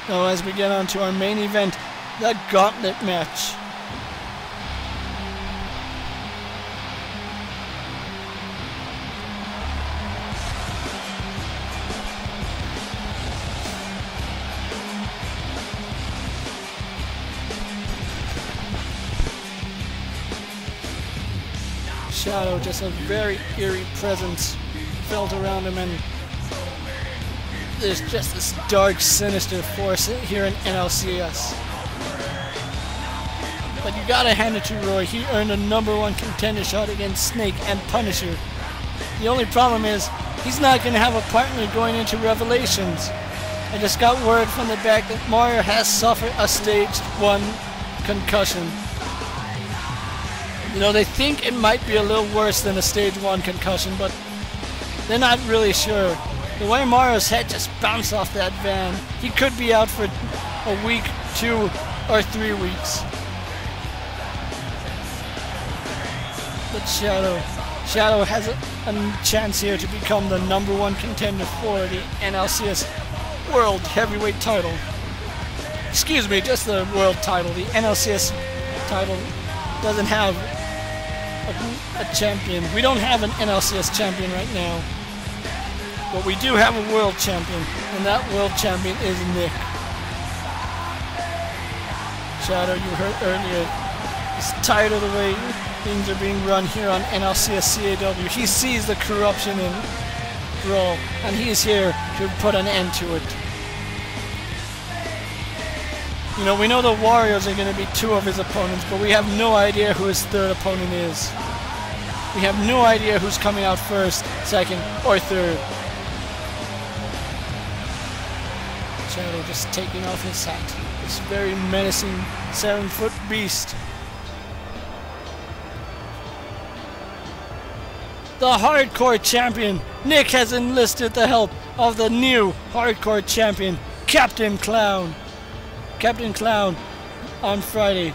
Now as we get on to our main event, the gauntlet match. Shadow, just a very eerie presence felt around him, and there's just this dark, sinister force here in NLCS. But you gotta hand it to Roy. He earned a #1 contender shot against Snake and Punisher. The only problem is, he's not gonna have a partner going into Revelations. I just got word from the back that Mario has suffered a stage 1 concussion. You know, they think it might be a little worse than a stage 1 concussion, but they're not really sure. The way Mario's head just bounced off that van, he could be out for a week, 2 or 3 weeks. But Shadow has a chance here to become the #1 contender for the NLCS World Heavyweight title. Excuse me, just the World title. The NLCS title doesn't have a champion. We don't have an NLCS champion right now. But we do have a world champion, and that world champion is Nick. Shadow, you heard earlier, is tired of the way things are being run here on NLCS CAW. He sees the corruption in Brawl, and he is here to put an end to it. You know, we know the Warriors are going to be 2 of his opponents, but we have no idea who his 3rd opponent is. We have no idea who's coming out 1st, 2nd, or 3rd. Shadow just taking off his hat. This very menacing 7-foot beast. The hardcore champion, Nick, has enlisted the help of the new hardcore champion, Captain Clown. Captain Clown, on Friday,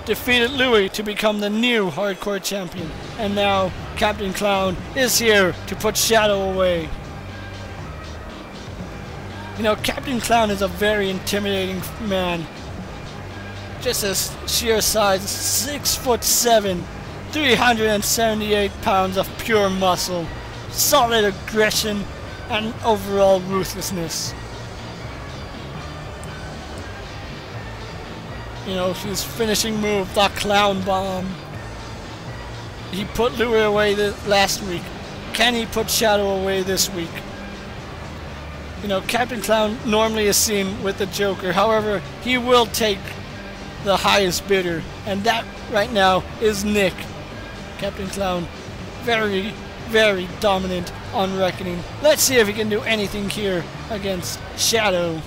defeated Louis to become the new hardcore champion. And now, Captain Clown is here to put Shadow away. You know, Captain Clown is a very intimidating man. Just his sheer size, 6'7", 378 pounds of pure muscle, solid aggression, and overall ruthlessness. You know, his finishing move, the Clown Bomb. He put Louis away last week. Can he put Shadow away this week? You know, Captain Clown normally is seen with the Joker. However, he will take the highest bidder, and that right now is Nick. Captain Clown, very, very dominant on Reckoning. Let's see if he can do anything here against Shadow.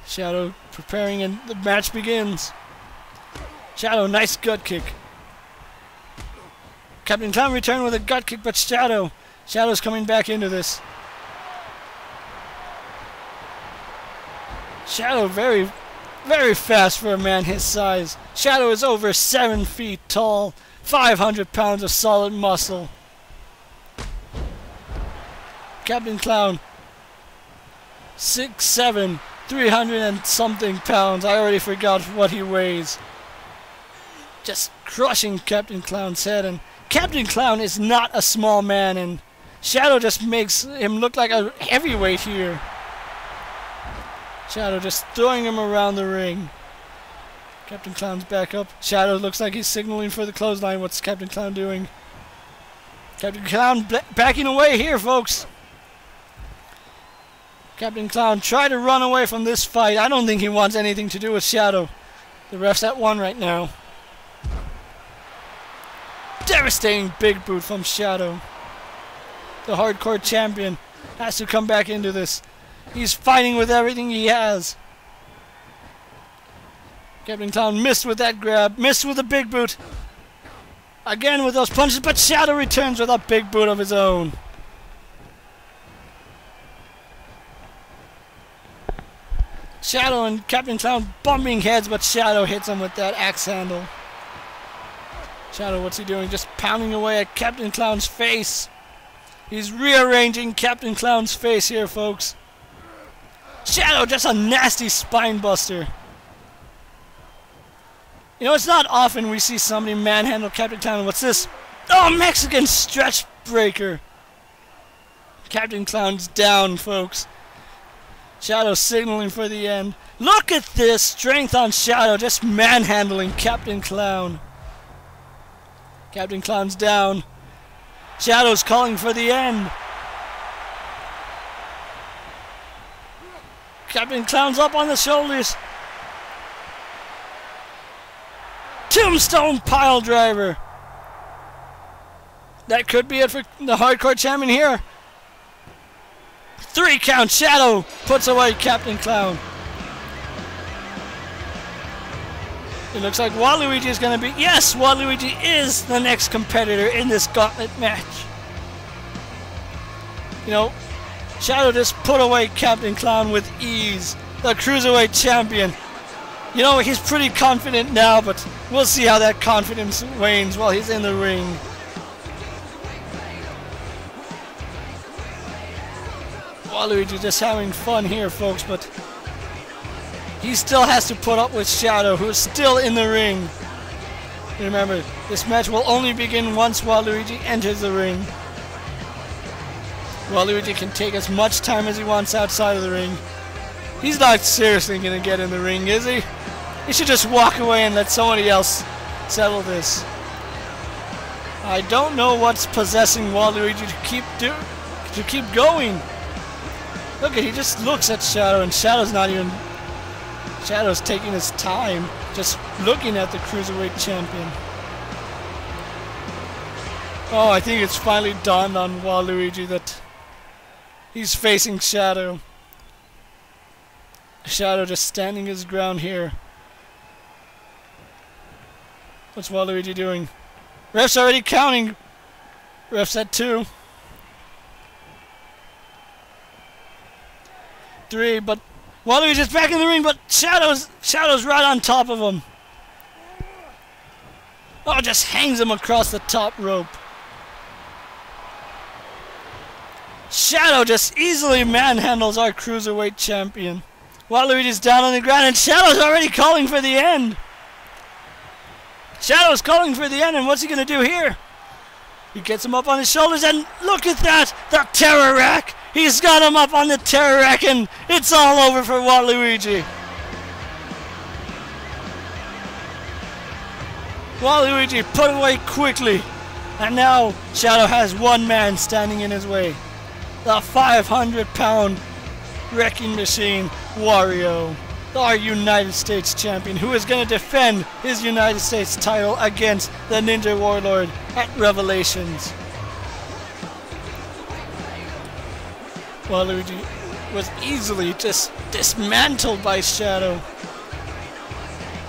Shadow preparing, and the match begins. Shadow, nice gut kick. Captain Clown returned with a gut kick, but Shadow's coming back into this. Shadow very, very fast for a man his size. Shadow is over 7 feet tall, 500 pounds of solid muscle. Captain Clown, 6'7", 300 and something pounds. I already forgot what he weighs. Just crushing Captain Clown's head, and Captain Clown is not a small man, and Shadow just makes him look like a heavyweight here. Shadow just throwing him around the ring. Captain Clown's back up. Shadow looks like he's signaling for the clothesline. What's Captain Clown doing? Captain Clown backing away here, folks. Captain Clown tried to run away from this fight. I don't think he wants anything to do with Shadow. The ref's at 1 right now. Devastating big boot from Shadow. The hardcore champion has to come back into this. He's fighting with everything he has. Captain Clown missed with that grab, missed with a big boot. Again with those punches, but Shadow returns with a big boot of his own. Shadow and Captain Clown bumping heads, but Shadow hits him with that axe handle. Shadow, what's he doing? Just pounding away at Captain Clown's face. He's rearranging Captain Clown's face here, folks. Shadow, just a nasty spine buster. You know, it's not often we see somebody manhandle Captain Clown. What's this? Oh, Mexican stretch breaker. Captain Clown's down, folks. Shadow signaling for the end. Look at this strength on Shadow, just manhandling Captain Clown. Captain Clown's down. Shadow's calling for the end. Captain Clown's up on the shoulders. Tombstone pile driver. That could be it for the hardcore champion here. 3 count. Shadow puts away Captain Clown. It looks like Waluigi is going to be... Yes, Waluigi is the next competitor in this gauntlet match. You know, Shadow just put away Captain Clown with ease. The Cruiserweight champion. You know, he's pretty confident now, but we'll see how that confidence wanes while he's in the ring. Waluigi just having fun here, folks, but he still has to put up with Shadow, who is still in the ring. Remember, this match will only begin once Waluigi enters the ring. Waluigi can take as much time as he wants outside of the ring. He's not seriously going to get in the ring, is he? He should just walk away and let somebody else settle this. I don't know what's possessing Waluigi to keep going. Look, he just looks at Shadow, and Shadow's taking his time, just looking at the Cruiserweight champion. Oh, I think it's finally dawned on Waluigi that he's facing Shadow. Shadow just standing his ground here. What's Waluigi doing? Ref's already counting. Ref's at 2. 3, but Waluigi's back in the ring, but Shadow's right on top of him. Oh, just hangs him across the top rope. Shadow just easily manhandles our Cruiserweight champion. Waluigi's down on the ground, and Shadow's already calling for the end. Shadow's calling for the end, and what's he going to do here? He gets him up on his shoulders, and look at that! The Terror Rack! He's got him up on the Terror Rack, and it's all over for Waluigi. Waluigi put away quickly, and now Shadow has one man standing in his way. The 500-pound wrecking machine, Wario, our United States champion, who is going to defend his United States title against the Ninja Warlord at Revelations. Waluigi was easily just dismantled by Shadow.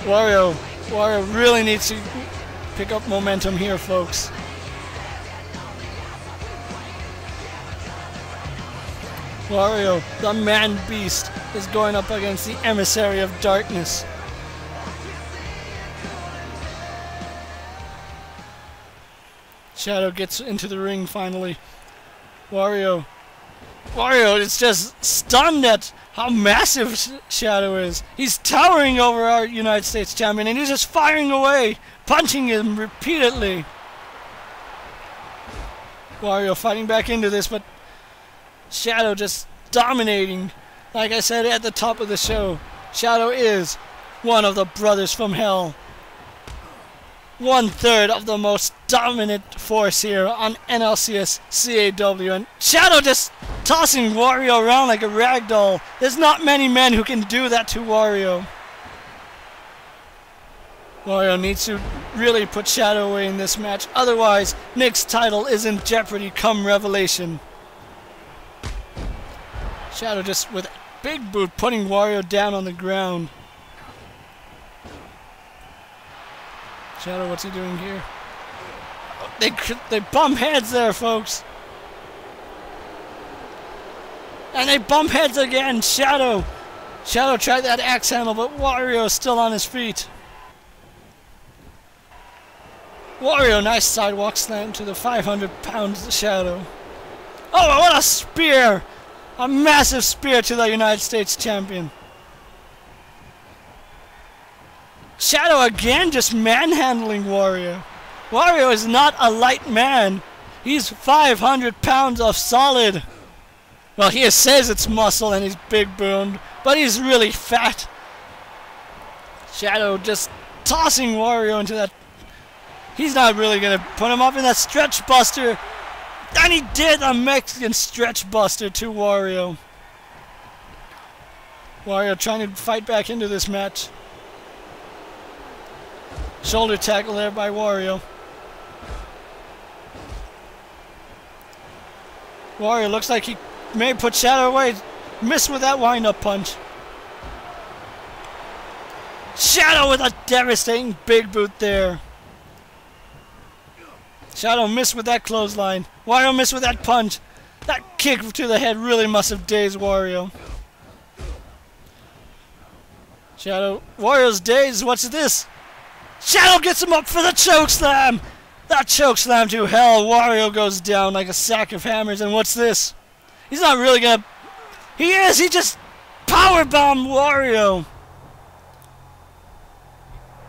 Wario really needs to pick up momentum here, folks. Wario, the man beast, is going up against the Emissary of Darkness. Shadow gets into the ring finally. Wario is just stunned at how massive Shadow is. He's towering over our United States champion, and he's just firing away, punching him repeatedly. Wario fighting back into this, but Shadow just dominating. Like I said at the top of the show, Shadow is one of the brothers from hell. 1/3 of the most dominant force here on NLCS CAW, and Shadow just tossing Wario around like a rag doll. There's not many men who can do that to Wario. Wario needs to really put Shadow away in this match, otherwise Nick's title is in jeopardy come Revelation. Shadow just with big boot putting Wario down on the ground. Shadow, what's he doing here? They bump heads there, folks. And they bump heads again. Shadow tried that axe handle, but Wario is still on his feet. Wario, nice sidewalk slam to the 500-pound Shadow. Oh, what a spear! A massive spear to the United States champion. Shadow again just manhandling Wario. Wario is not a light man. He's 500 pounds of solid. Well, he says it's muscle and he's big boned, but he's really fat. Shadow just tossing Wario into that. He's not really going to put him up in that stretch buster. And he did a Mexican stretch buster to Wario. Wario trying to fight back into this match. Shoulder tackle there by Wario. Wario looks like he may put Shadow away. Missed with that wind-up punch. Shadow with a devastating big boot there. Shadow missed with that clothesline. Wario missed with that punch. That kick to the head really must have dazed Wario. Shadow. Wario's dazed. What's this? Shadow gets him up for the choke slam. That choke slam to hell. Wario goes down like a sack of hammers. And what's this? He's not really gonna. He is. He just powerbombed Wario.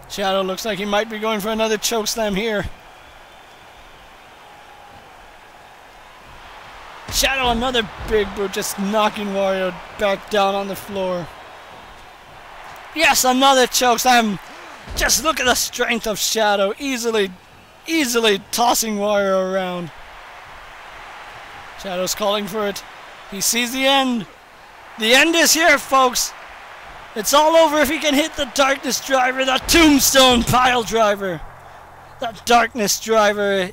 Shadow looks like he might be going for another choke slam here. Shadow another big boot, just knocking Wario back down on the floor. Yes, another choke slam. Just look at the strength of Shadow, easily tossing Wario around. Shadow's calling for it. He sees the end. The end is here, folks. It's all over if he can hit the Darkness driver, the Tombstone pile driver. The Darkness driver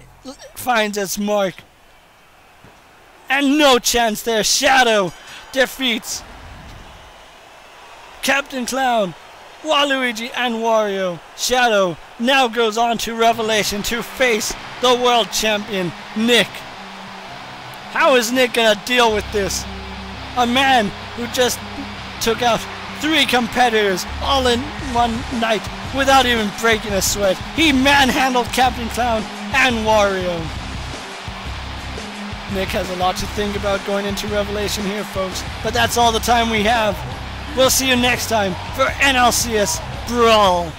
finds its mark. And no chance there. Shadow defeats Captain Clown, Waluigi, and Wario. Shadow now goes on to Revelation to face the world champion, Nick. How is Nick gonna deal with this? A man who just took out 3 competitors all in one night without even breaking a sweat. He manhandled Captain Clown and Wario. Nick has a lot to think about going into Revelation here, folks. But that's all the time we have. We'll see you next time for NLCS Brawl.